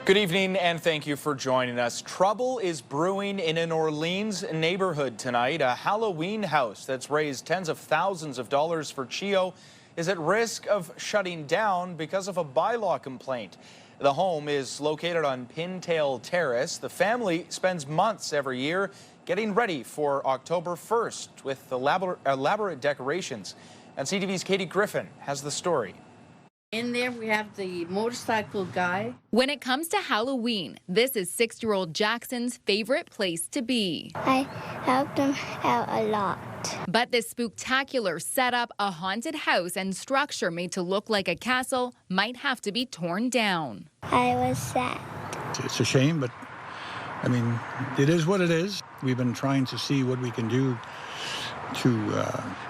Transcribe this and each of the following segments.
Good evening and thank you for joining us. Trouble is brewing in an Orleans neighborhood tonight. A Halloween house that's raised tens of thousands of dollars for CHEO is at risk of shutting down because of a bylaw complaint. The home is located on Pintail Terrace. The family spends months every year getting ready for October 1st with elaborate decorations. And CTV's Katie Griffin has the story. In there, we have the motorcycle guy. When it comes to Halloween, this is 6-year-old Jackson's favorite place to be. I help them out a lot. But this spooktacular setup, a haunted house and structure made to look like a castle, might have to be torn down. I was sad. It's a shame, but I mean, it is what it is. We've been trying to see what we can do to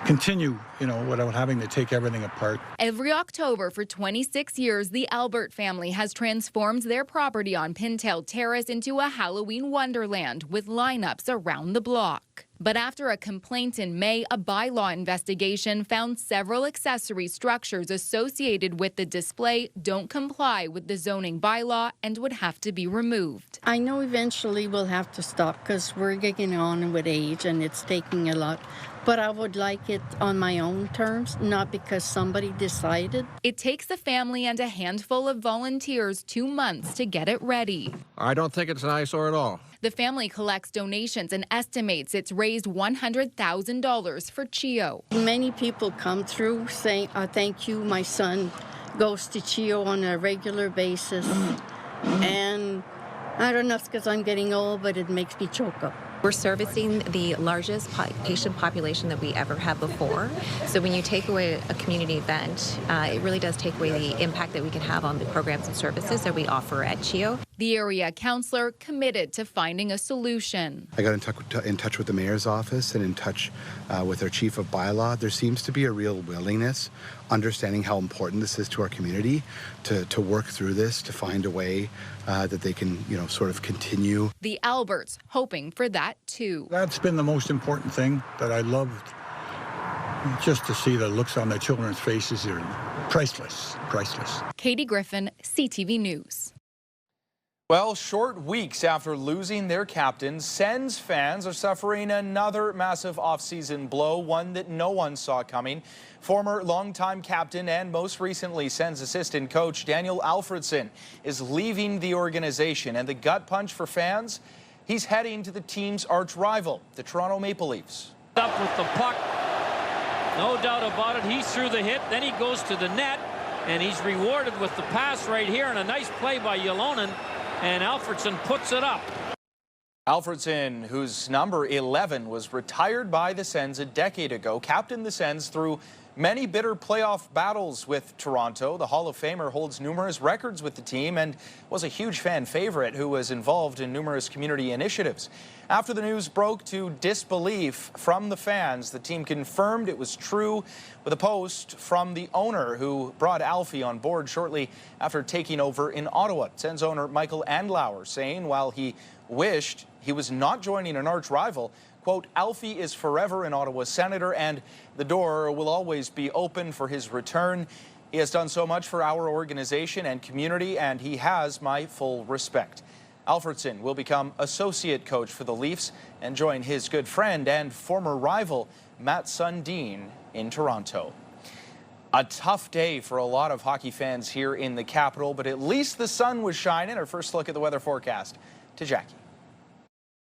continue, without having to take everything apart. Every October for 26 years, the Albert family has transformed their property on Pintail Terrace into a Halloween wonderland with lineups around the block. But after a complaint in May, a bylaw investigation found several accessory structures associated with the display don't comply with the zoning bylaw and would have to be removed. I know eventually we'll have to stop because we're getting on with age and it's taking a lot. But I would like it on my own terms, not because somebody decided. It takes the family and a handful of volunteers 2 months to get it ready. I don't think it's an eyesore at all. The family collects donations and estimates it's raised $100,000 for CHEO. Many people come through saying, thank you, my son goes to CHEO on a regular basis. And I don't know if it's because I'm getting old, but it makes me choke up. We're servicing the largest patient population that we ever have before. So when you take away a community event, it really does take away the impact that we can have on the programs and services that we offer at CHEO. The area councillor committed to finding a solution. I got in touch with the mayor's office and in touch with our chief of bylaw. There seems to be a real willingness, understanding how important this is to our community, to work through this, to find a way that they can, sort of continue. The Alberts hoping for that too. That's been the most important thing that I loved. Just to see the looks on the children's faces are priceless, priceless. Katie Griffin, CTV News. Well, short weeks after losing their captain, Sens fans are suffering another massive off-season blow, one that no one saw coming. Former longtime captain and most recently Sens assistant coach Daniel Alfredsson is leaving the organization, and the gut punch for fans, he's heading to the team's arch rival, the Toronto Maple Leafs. Up with the puck, no doubt about it. He's through the hit, then he goes to the net, and he's rewarded with the pass right here, and a nice play by Ylonen. And Alfredsson puts it up. Alfredsson, whose number 11 was retired by the Sens a decade ago, captained the Sens through many bitter playoff battles with Toronto. The Hall of Famer holds numerous records with the team and was a huge fan favorite who was involved in numerous community initiatives. After the news broke to disbelief from the fans, the team confirmed it was true with a post from the owner who brought Alfie on board shortly after taking over in Ottawa. Sens owner Michael Andlauer saying while he wished he was not joining an arch rival, quote, Alfie is forever an Ottawa Senator and the door will always be open for his return. He has done so much for our organization and community, and he has my full respect. Alfredsson will become associate coach for the Leafs and join his good friend and former rival Matt Sundin in Toronto. A tough day for a lot of hockey fans here in the capital, but at least the sun was shining. Our first look at the weather forecast to Jackie.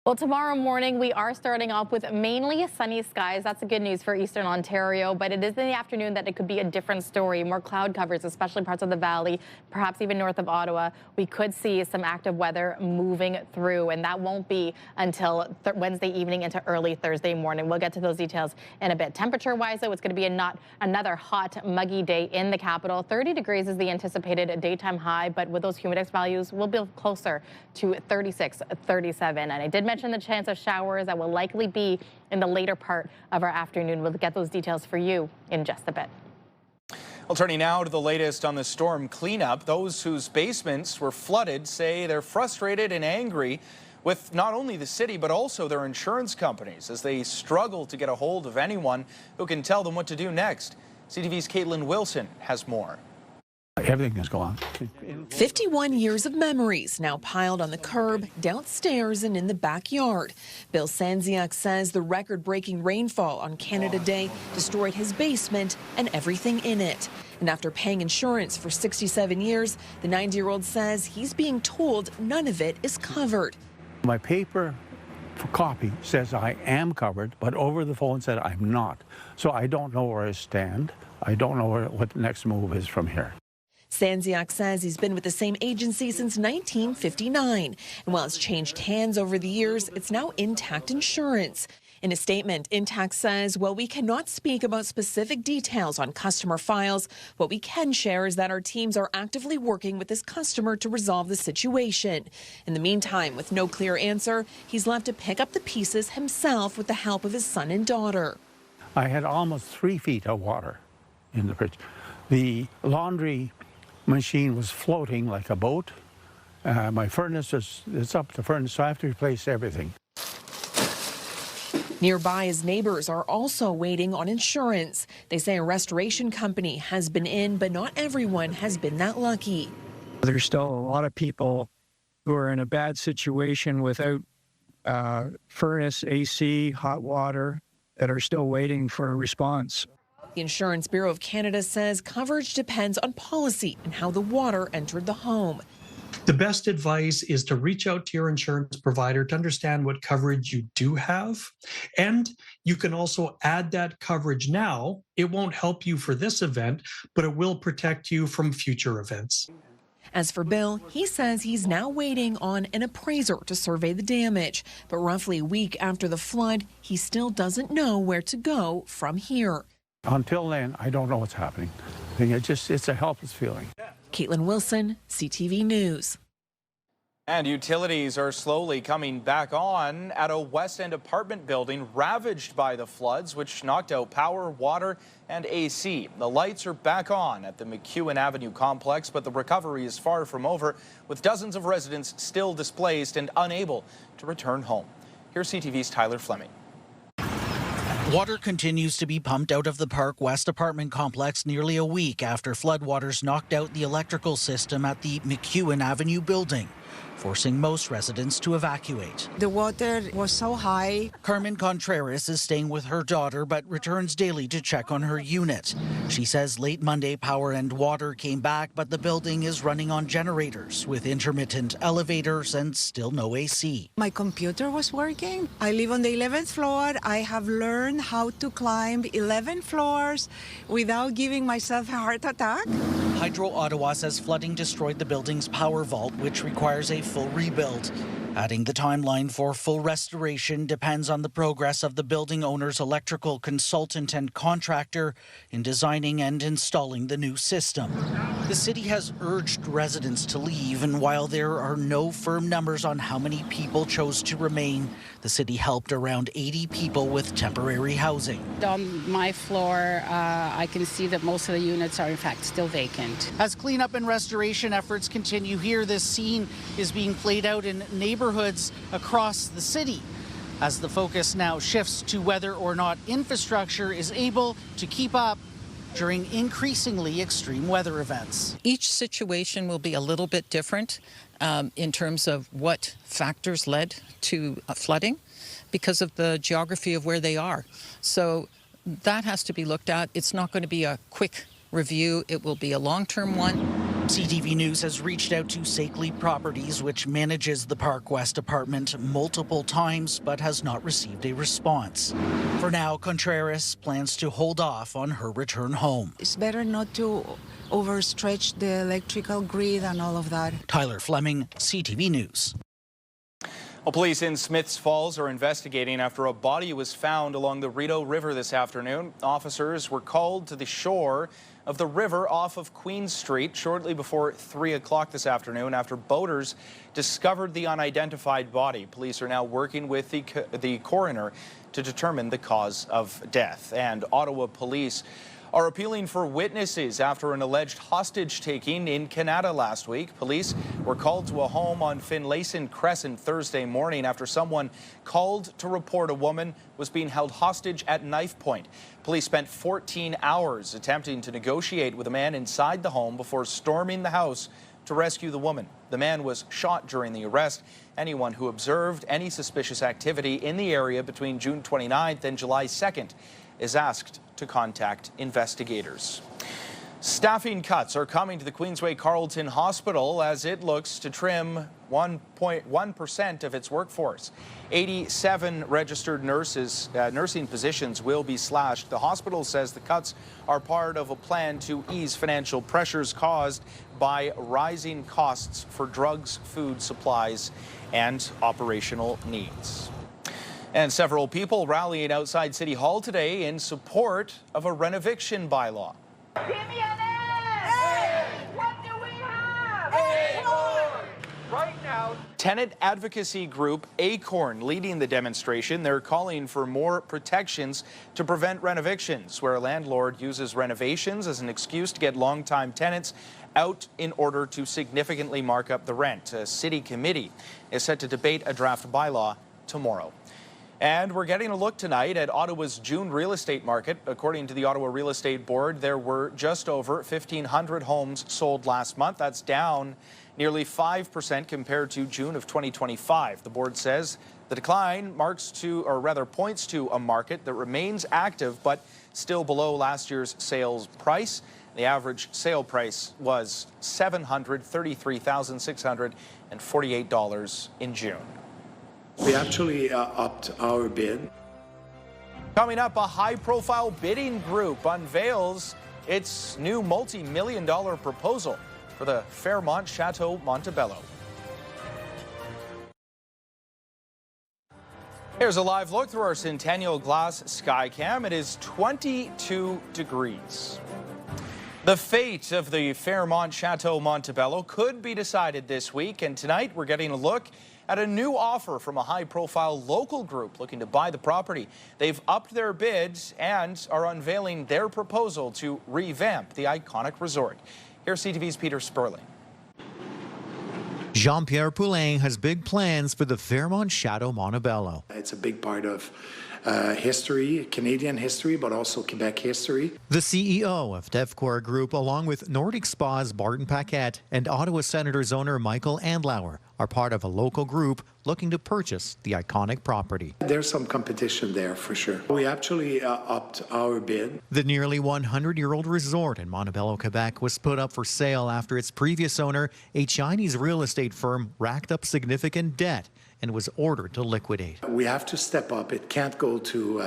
Well, tomorrow morning, we are starting off with mainly sunny skies. That's the good news for Eastern Ontario, but it is in the afternoon that it could be a different story. More cloud covers, especially parts of the valley, perhaps even north of Ottawa. We could see some active weather moving through, and that won't be until Wednesday evening into early Thursday morning. We'll get to those details in a bit. Temperature-wise, though, it's going to be another hot, muggy day in the capital. 30 degrees is the anticipated daytime high, but with those humidex values, we'll be closer to 36, 37. And I did mention the chance of showers that will likely be in the later part of our afternoon. We'll get those details for you in just a bit. Well, turning now to the latest on the storm cleanup. Those whose basements were flooded say they're frustrated and angry with not only the city but also their insurance companies as they struggle to get a hold of anyone who can tell them what to do next. CTV's Caitlin Wilson has more. Everything is gone. 51 years of memories now piled on the curb, downstairs, and in the backyard. Bill Sanziak says the record-breaking rainfall on Canada Day destroyed his basement and everything in it. And after paying insurance for 67 years, the 90-year-old says he's being told none of it is covered. My paper copy says I am covered, but over the phone said I'm not. So I don't know where I stand. I don't know what the next move is from here. Sanziak says he's been with the same agency since 1959. And while it's changed hands over the years, it's now Intact Insurance. In a statement, Intact says, while we cannot speak about specific details on customer files, what we can share is that our teams are actively working with this customer to resolve the situation. In the meantime, with no clear answer, he's left to pick up the pieces himself with the help of his son and daughter. I had almost 3 feet of water in the fridge. The laundry machine was floating like a boat. My furnace it's up to furnace, so I have to replace everything. Nearby, his neighbors are also waiting on insurance. They say a restoration company has been in, but not everyone has been that lucky. There's still a lot of people who are in a bad situation without furnace, AC, hot water, that are still waiting for a response. The Insurance Bureau of Canada says coverage depends on policy and how the water entered the home. The best advice is to reach out to your insurance provider to understand what coverage you do have. And you can also add that coverage now. It won't help you for this event, but it will protect you from future events. As for Bill, he says he's now waiting on an appraiser to survey the damage. But roughly a week after the flood, he still doesn't know where to go from here. Until then, I don't know what's happening. It's a helpless feeling. Caitlin Wilson, CTV News. And utilities are slowly coming back on at a West End apartment building ravaged by the floods, which knocked out power, water, and AC. The lights are back on at the McEwen Avenue complex, but the recovery is far from over, with dozens of residents still displaced and unable to return home. Here's CTV's Tyler Fleming. Water continues to be pumped out of the Park West apartment complex nearly a week after floodwaters knocked out the electrical system at the McEwen Avenue building, forcing most residents to evacuate. The water was so high. Carmen Contreras is staying with her daughter but returns daily to check on her unit. She says late Monday power and water came back, but the building is running on generators with intermittent elevators and still no AC. My computer was working. I live on the 11th floor. I have learned how to climb 11 floors without giving myself a heart attack. Hydro Ottawa says flooding destroyed the building's power vault, which requires a full rebuild. Adding the timeline for full restoration depends on the progress of the building owner's electrical consultant and contractor in designing and installing the new system. The city has urged residents to leave, and while there are no firm numbers on how many people chose to remain, the city helped around 80 people with temporary housing. On my floor, I can see that most of the units are in fact still vacant. As cleanup and restoration efforts continue here, this scene is being played out in neighborhoods across the city, as the focus now shifts to whether or not infrastructure is able to keep up during increasingly extreme weather events. Each situation will be a little bit different in terms of what factors led to flooding because of the geography of where they are. So that has to be looked at. It's not going to be a quick review. It will be a long-term one. CTV News has reached out to Sakely Properties, which manages the Park West apartment, multiple times, but has not received a response. For now, Contreras plans to hold off on her return home. It's better not to overstretch the electrical grid and all of that. Tyler Fleming, CTV News. Well, police in Smiths Falls are investigating after a body was found along the Rideau River this afternoon. Officers were called to the shore of the river off of Queen Street shortly before 3 o'clock this afternoon after boaters discovered the unidentified body. Police are now working with the coroner to determine the cause of death. And Ottawa police are appealing for witnesses after an alleged hostage-taking in Canada last week. Police were called to a home on Finlayson Crescent Thursday morning after someone called to report a woman was being held hostage at knife point. Police spent 14 hours attempting to negotiate with a man inside the home before storming the house to rescue the woman. The man was shot during the arrest. Anyone who observed any suspicious activity in the area between June 29th and July 2nd is asked to contact investigators. Staffing cuts are coming to the Queensway Carleton Hospital as it looks to trim 1.1% of its workforce. 87 registered nursing positions will be slashed. The hospital says the cuts are part of a plan to ease financial pressures caused by rising costs for drugs, food supplies, and operational needs. And several people rallying outside City Hall today in support of a renoviction bylaw. Give me an A! Hey! What do we have? Acorn! Right now. Tenant advocacy group Acorn leading the demonstration. They're calling for more protections to prevent renovictions, where a landlord uses renovations as an excuse to get longtime tenants out in order to significantly mark up the rent. A city committee is set to debate a draft bylaw tomorrow. And we're getting a look tonight at Ottawa's June real estate market. According to the Ottawa Real Estate Board, there were just over 1,500 homes sold last month. That's down nearly 5% compared to June of 2025. The board says the decline points to a market that remains active but still below last year's sales price. The average sale price was $733,648 in June. We actually upped our bid. Coming up, a high-profile bidding group unveils its new multi-million-dollar proposal for the Fairmont Château Montebello. Here's a live look through our Centennial Glass Skycam. It is 22 degrees. The fate of the Fairmont Chateau Montebello could be decided this week, and tonight we're getting a look at a new offer from a high-profile local group looking to buy the property. They've upped their bids and are unveiling their proposal to revamp the iconic resort. Here's CTV's Peter Sperling. Jean-Pierre Poulain has big plans for the Fairmont Chateau Montebello. It's a big part of history, Canadian history, but also Quebec history. The CEO of Devcor Group, along with Nordic Spa's Barton Paquette and Ottawa Senators owner Michael Andlauer, are part of a local group looking to purchase the iconic property. There's some competition there for sure. We actually upped our bid. The nearly 100-year-old resort in Montebello, Quebec was put up for sale after its previous owner, a Chinese real estate firm, racked up significant debt and was ordered to liquidate. We have to step up. It can't go to,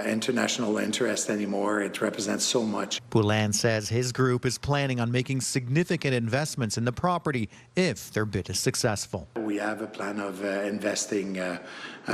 international interest anymore. It represents so much. Poulain says his group is planning on making significant investments in the property if their bid is successful. We have a plan of investing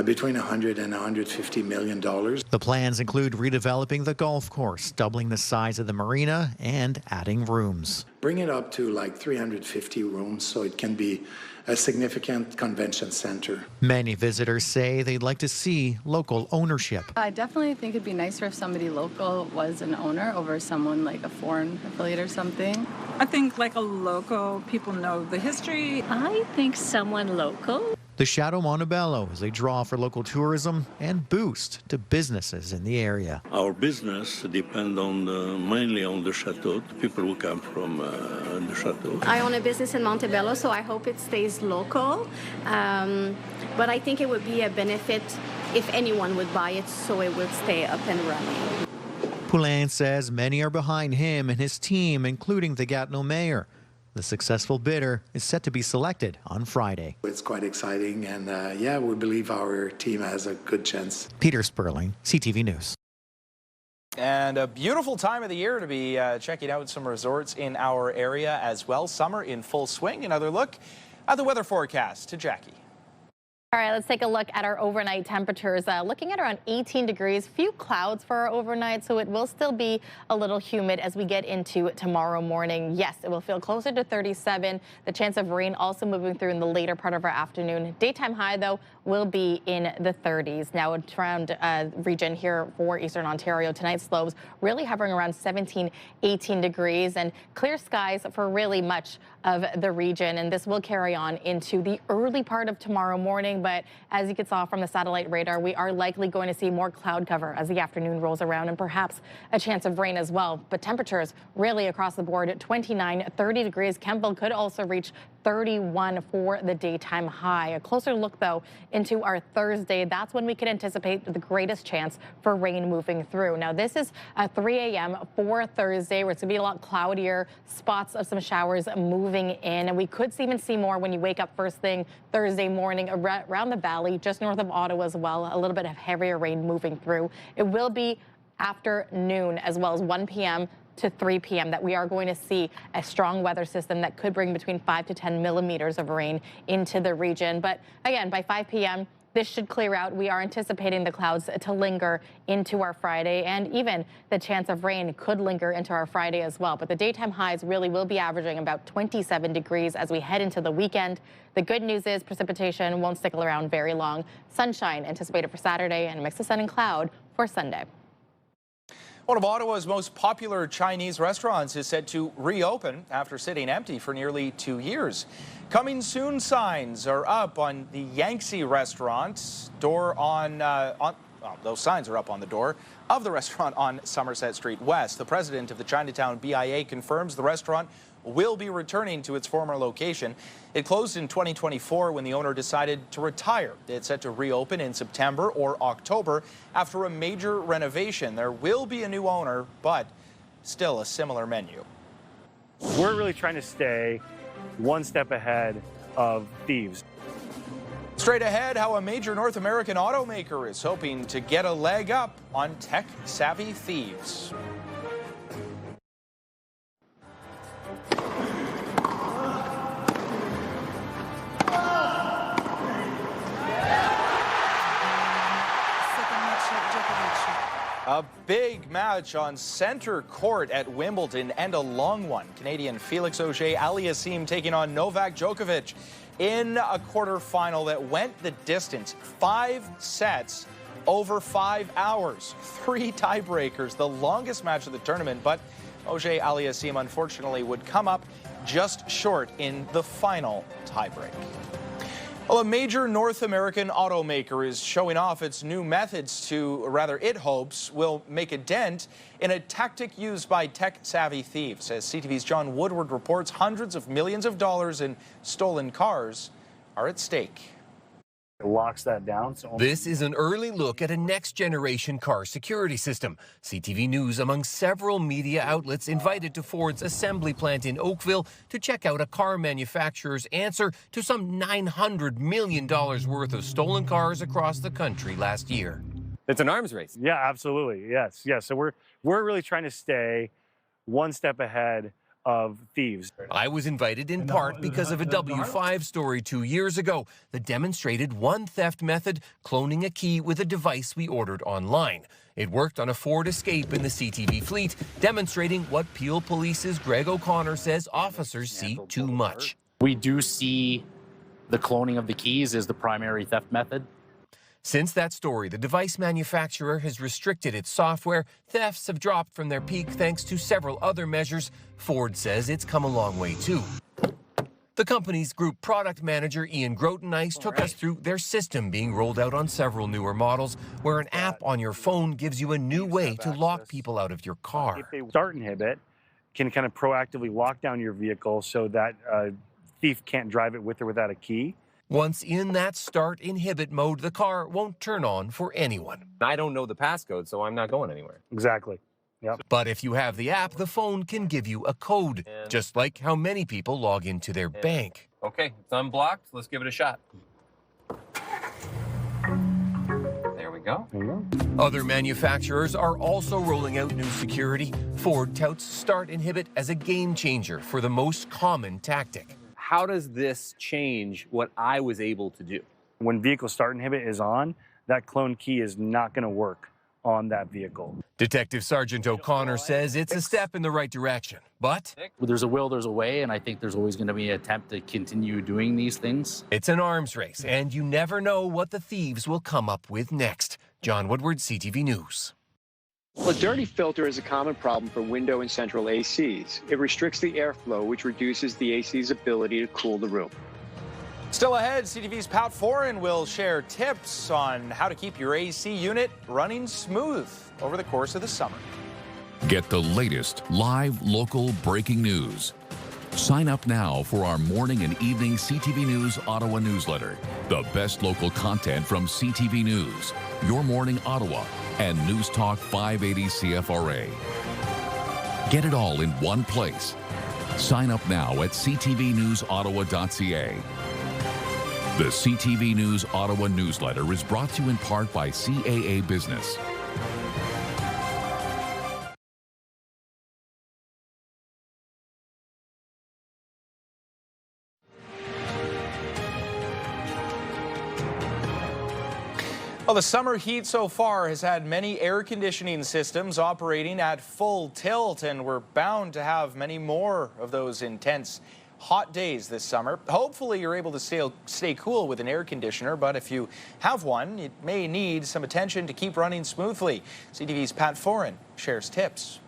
between $100 and $150 million. The plans include redeveloping the golf course, doubling the size of the marina, and adding rooms. Bring it up to like 350 rooms so it can be a significant convention center. Many visitors say they'd like to see local ownership. I definitely think it'd be nicer if somebody local was an owner over someone like a foreign affiliate or something. I think like a local, people know the history. I think someone local. The Chateau Montebello is a draw for local tourism and boost to businesses in the area. Our business depends on mainly on the chateau, the people who come from the chateau. I own a business in Montebello, so I hope it stays local. But I think it would be a benefit if anyone would buy it, so it would stay up and running. Poulain says many are behind him and his team, including the Gatineau mayor. The successful bidder is set to be selected on Friday. It's quite exciting, and we believe our team has a good chance. Peter Sperling, CTV News. And a beautiful time of the year to be checking out some resorts in our area as well. Summer in full swing. Another look at the weather forecast to Jackie. All right, let's take a look at our overnight temperatures. Looking at around 18 degrees, few clouds for our overnight, so it will still be a little humid as we get into tomorrow morning. Yes, it will feel closer to 37. The chance of rain also moving through in the later part of our afternoon. Daytime high, though, will be in the 30s. Now, around region here for Eastern Ontario, tonight's lows really hovering around 17, 18 degrees, and clear skies for really much of the region. And this will carry on into the early part of tomorrow morning. But as you can saw from the satellite radar, we are likely going to see more cloud cover as the afternoon rolls around, and perhaps a chance of rain as well. But temperatures really across the board at 29, 30 degrees. Campbell could also reach 31 for the daytime high. A closer look, though, into our Thursday. That's when we could anticipate the greatest chance for rain moving through. Now, this is 3 a.m. for Thursday, where it's going to be a lot cloudier, spots of some showers moving in. And we could even see more when you wake up first thing Thursday morning around the valley, just north of Ottawa as well. A little bit of heavier rain moving through. It will be after noon as well as 1 p.m. to 3 p.m. that we are going to see a strong weather system that could bring between 5 to 10 millimeters of rain into the region. But again, by 5 p.m., this should clear out. We are anticipating the clouds to linger into our Friday, and even the chance of rain could linger into our Friday as well. But the daytime highs really will be averaging about 27 degrees as we head into the weekend. The good news is precipitation won't stick around very long. Sunshine anticipated for Saturday and a mix of sun and cloud for Sunday. One of Ottawa's most popular Chinese restaurants is set to reopen after sitting empty for nearly 2 years. Coming soon signs are up on the Yangtze restaurant door those signs are up on the door of the restaurant on Somerset Street West. The president of the Chinatown BIA confirms the restaurant will be returning to its former location. It closed in 2024 when the owner decided to retire. It's set to reopen in September or October after a major renovation. There will be a new owner, but still a similar menu. We're really trying to stay one step ahead of thieves. Straight ahead, how a major North American automaker is hoping to get a leg up on tech-savvy thieves. A big match on center court at Wimbledon, and a long one. Canadian Felix Auger-Aliassime taking on Novak Djokovic in a quarterfinal that went the distance. 5 sets over 5 hours. 3 tiebreakers, the longest match of the tournament, but Auger-Aliassime unfortunately would come up just short in the final tiebreak. Well, a major North American automaker is showing off its new methods it hopes will make a dent in a tactic used by tech-savvy thieves. As CTV's John Woodward reports, hundreds of millions of dollars in stolen cars are at stake. It locks that down. This is an early look at a next-generation car security system. CTV News, among several media outlets, invited to Ford's assembly plant in Oakville to check out a car manufacturer's answer to some $900 million worth of stolen cars across the country last year. It's an arms race. Yeah, absolutely. Yes. So we're really trying to stay one step ahead of thieves. I was invited in part because of a W5 story 2 years ago that demonstrated one theft method, cloning a key with a device we ordered online. It worked on a Ford Escape in the CTV fleet, demonstrating what Peel Police's Greg O'Connor says officers see too much. We do see the cloning of the keys is the primary theft method. Since that story, the device manufacturer has restricted its software. Thefts have dropped from their peak thanks to several other measures. Ford says it's come a long way too. The company's group product manager, Ian Grotenice, took us through their system being rolled out on several newer models, where an app on your phone gives you a new way to lock people out of your car. If they start inhibit, can kind of proactively lock down your vehicle so that a thief can't drive it with or without a key. Once in that start inhibit mode, the car won't turn on for anyone. I don't know the passcode, so I'm not going anywhere. Exactly. Yep. But if you have the app, the phone can give you a code, just like how many people log into their bank. Okay, it's unblocked. Let's give it a shot. There we go. Other manufacturers are also rolling out new security. Ford touts start inhibit as a game changer for the most common tactic. How does this change what I was able to do? When vehicle start inhibit is on, that clone key is not going to work on that vehicle. Detective Sergeant O'Connor says it's a step in the right direction, but There's a will, there's a way, and I think there's always going to be an attempt to continue doing these things. it's an arms race, and you never know what the thieves will come up with next. John Woodward, CTV News. Well, a dirty filter is a common problem for window and central ACs. It restricts the airflow, which reduces the AC's ability to cool the room. Still ahead, CTV's Pat Foran will share tips on how to keep your AC unit running smooth over the course of the summer. Get the latest live local breaking news. Sign up now for our morning and evening CTV News Ottawa newsletter. The best local content from CTV News, Your Morning Ottawa, and News Talk 580 CFRA. Get it all in one place. Sign up now at ctvnewsottawa.ca. The CTV News Ottawa newsletter is brought to you in part by CAA Business. Well, the summer heat so far has had many air conditioning systems operating at full tilt, and we're bound to have many more of those intense hot days this summer. Hopefully you're able to stay cool with an air conditioner, but if you have one, it may need some attention to keep running smoothly. CTV's Pat Foran shares tips.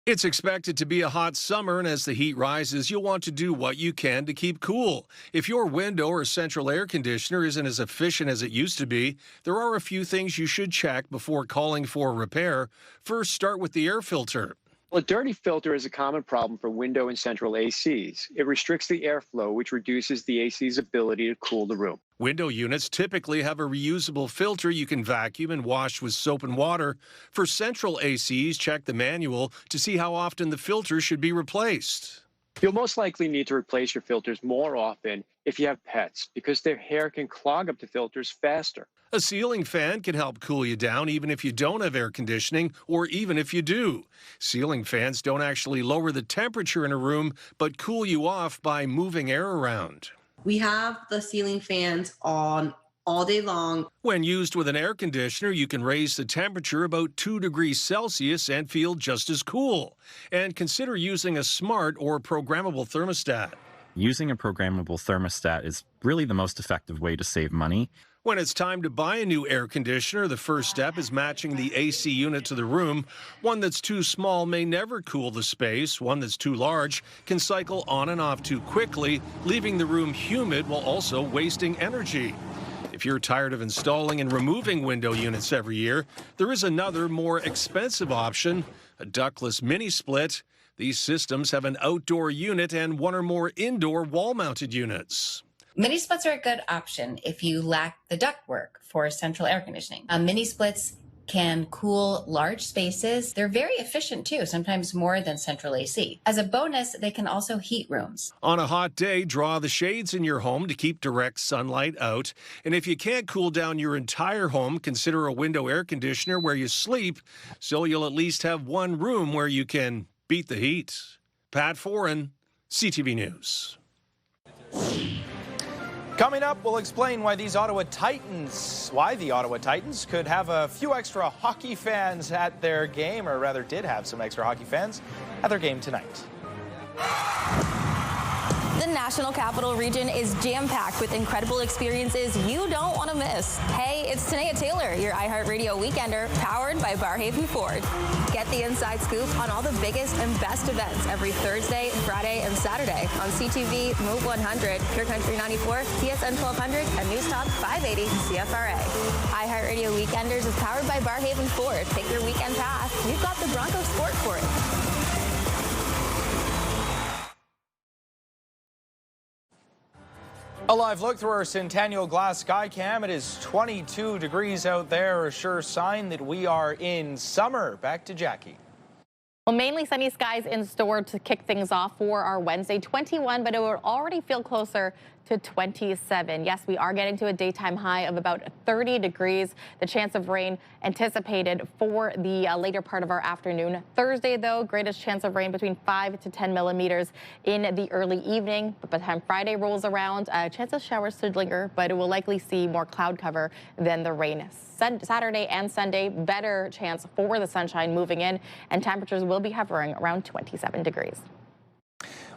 It's expected to be a hot summer, and as the heat rises, you'll want to do what you can to keep cool. If your window or central air conditioner isn't as efficient as it used to be, there are a few things you should check before calling for a repair. First, start with the air filter. Well, a dirty filter is a common problem for window and central ACs. It restricts the airflow, which reduces the AC's ability to cool the room. Window units typically have a reusable filter you can vacuum and wash with soap and water. For central ACs, check the manual to see how often the filter should be replaced. You'll most likely need to replace your filters more often if you have pets, because their hair can clog up the filters faster. A ceiling fan can help cool you down even if you don't have air conditioning, or even if you do. Ceiling fans don't actually lower the temperature in a room, but cool you off by moving air around. We have the ceiling fans on all day long. When used with an air conditioner, you can raise the temperature about 2 degrees Celsius and feel just as cool. And consider using a smart or programmable thermostat. Using a programmable thermostat is really the most effective way to save money. When it's time to buy a new air conditioner, the first step is matching the AC unit to the room. One that's too small may never cool the space. One that's too large can cycle on and off too quickly, leaving the room humid while also wasting energy. If you're tired of installing and removing window units every year, there is another, more expensive option, a ductless mini split. These systems have an outdoor unit and one or more indoor wall-mounted units. Mini splits are a good option if you lack the ductwork for central air conditioning. Mini splits can cool large spaces. They're very efficient too, sometimes more than central AC. As a bonus, they can also heat rooms. On a hot day, draw the shades in your home to keep direct sunlight out. And if you can't cool down your entire home, consider a window air conditioner where you sleep, so you'll at least have one room where you can beat the heat. Pat Foran, CTV News. Coming up, we'll explain why the Ottawa Titans could have a few extra hockey fans at their game, or rather did have some extra hockey fans at their game tonight. The National Capital Region is jam-packed with incredible experiences you don't want to miss. Hey, it's Tanea Taylor, your iHeartRadio Weekender, powered by Barhaven Ford. Get the inside scoop on all the biggest and best events every Thursday, Friday, and Saturday on CTV, Move 100, Pure Country 94, TSN 1200, and News Talk 580 CFRA. iHeartRadio Weekenders is powered by Barhaven Ford. Take your weekend path. You've got the Bronco Sport for it. A live look through our Centennial Glass Skycam. It is 22 degrees out there, a sure sign that we are in summer. Back to Jackie. Well, mainly sunny skies in store to kick things off for our Wednesday. 21, but it will already feel closer to 27. Yes, we are getting to a daytime high of about 30 degrees. The chance of rain anticipated for the later part of our afternoon. Thursday, though, greatest chance of rain between 5 to 10 millimeters in the early evening. But by the time Friday rolls around, a chance of showers to linger, but it will likely see more cloud cover than the rain. Saturday and Sunday, better chance for the sunshine moving in, and temperatures will be hovering around 27 degrees.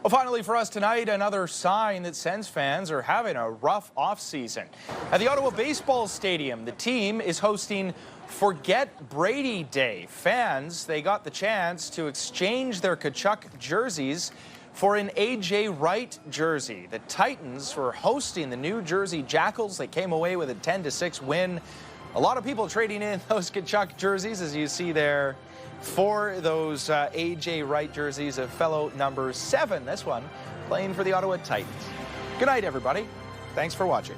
Well, finally for us tonight, another sign that Sens fans are having a rough off-season. At the Ottawa Baseball Stadium, the team is hosting Forget Brady Day. Fans, they got the chance to exchange their Tkachuk jerseys for an A.J. Wright jersey. The Titans were hosting the New Jersey Jackals. They came away with a 10-6 win. A lot of people trading in those Tkachuk jerseys, as you see there, for those A.J. Wright jerseys of fellow number 7. This one playing for the Ottawa Titans. Good night, everybody. Thanks for watching.